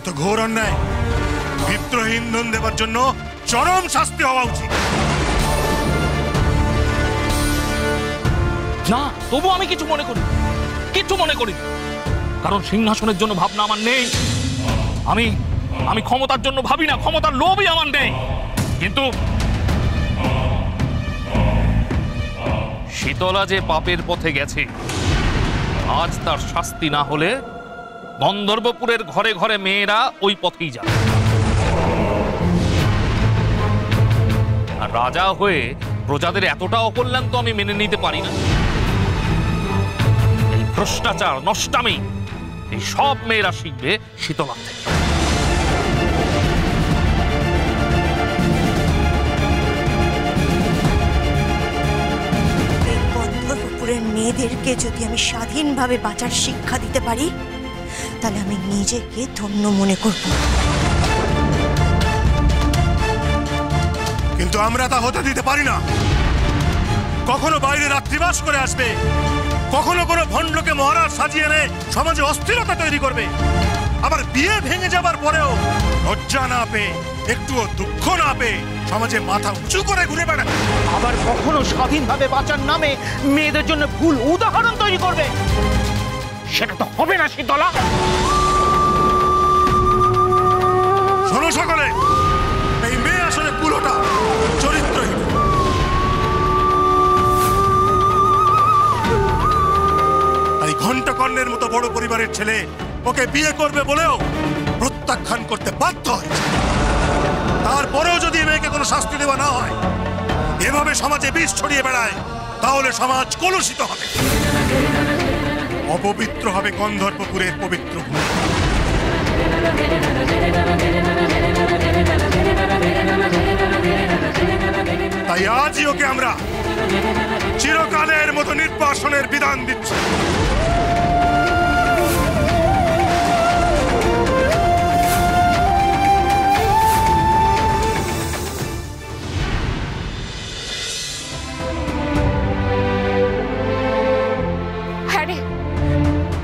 তো ঘোর অন্যায়। বিদ্রোহী ইন্ধন দেবার জন্য চরম শাস্তি হওয়া উচিত। না, তবু আমি কিছু মনে করি, কারণ সিংহাসনের জন্য ভাবনা আমার নেই। আমি ক্ষমতার জন্য ভাবি না, ক্ষমতার লোভই আমার নেই। কিন্তু শীতলা যে পাপের পথে গেছে, আজ তার শাস্তি না হলে গন্ধর্বপুরের ঘরে ঘরে মেয়েরা ওই পথেই যাবে। আর রাজা হয়ে প্রজাদের এতটা অকল্যাণ তো আমি মেনে নিতে পারি না। এই ভ্রষ্টাচার, নষ্টামি, এই সব মেয়েরা শিখবে শীতলা থেকে। এই গন্ধর্বপুরের মেয়েদেরকে যদি আমি স্বাধীনভাবে বাঁচার শিক্ষা দিতে পারি, তাহলে আমি নিজেকে ধন্য মনে করব। কিন্তু আমরা তা হতে দিতে পারি না। কখনো বাইরে রাত্রিবাস করে আসবে, কখনো কোনো ভণ্ডকে মহারাজ সাজিয়ে এনে সমাজে অস্থিরতা তৈরি করবে। আবার বিয়ে ভেঙে যাবার পরেও লজ্জা না পেয়ে, একটুও দুঃখ না পেয়ে সমাজে মাথা উঁচু করে ঘুরে বেড়াবে। আবার কখনো স্বাধীনভাবে বাঁচার নামে মেয়েদের জন্য ভুল উদাহরণ তৈরি করবে। সেটা তো হবে না শীতলা। শোনো সকলে, এই মেয়ে আসলে পুরোটা চরিত্রহীন। এই ঘণ্টকর্ণের মতো বড় পরিবারের ছেলে ওকে বিয়ে করবে বলেও প্রত্যাখ্যান করতে বাধ্য হয়েছে। তারপরেও যদি মেয়েকে কোনো শাস্তি দেওয়া না হয়, এভাবে সমাজে বিষ ছড়িয়ে বেড়ায়, তাহলে সমাজ কলুষিত হবে, অপবিত্র হবে গন্ধর্বপুরের পবিত্র ভূমি। তাই আজই ওকে আমরা চিরকালের মতো নির্বাসনের বিধান দিচ্ছি। হ্যাঁ রে,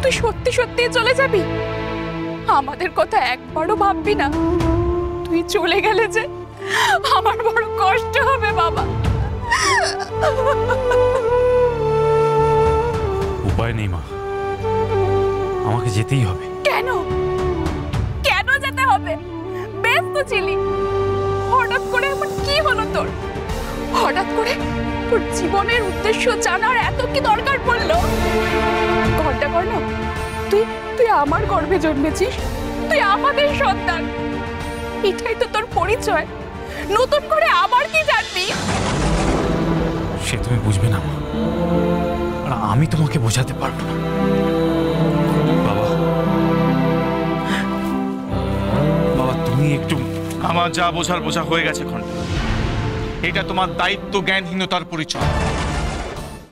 তুই সত্যি সত্যি চলে যাবি? আমাদের কথা একবারও ভাববি না? তুই চলে গেলে যে আমার বড় কষ্ট হবে বাবা। উপায় নেই মা, আমাকে যেতেই হবে। কেন কেন যেতে হবে? বেশ তো ছিলি, হঠাৎ করে এমন কি হলো তোর? হঠাৎ করে তোর জীবনের উদ্দেশ্য জানার এত কি দরকার পড়লো? ঘণ্টকর্ণ, তুই আমার গর্ভে জন্মেছিস, তুই আমাদের সন্তান, এটাই তো তোর পরিচয়। নতুন করে আবার কি জানবি? সে তুমি বুঝবে না মা, আর আমি তোমাকে বোঝাতে পারবো না। বাবা, বাবা তুমি একটু। আমার যা বোঝার বোঝা হয়ে গেছে খন্ড। এটা তোমার দায়িত্ব জ্ঞানহীনতার পরিচয়।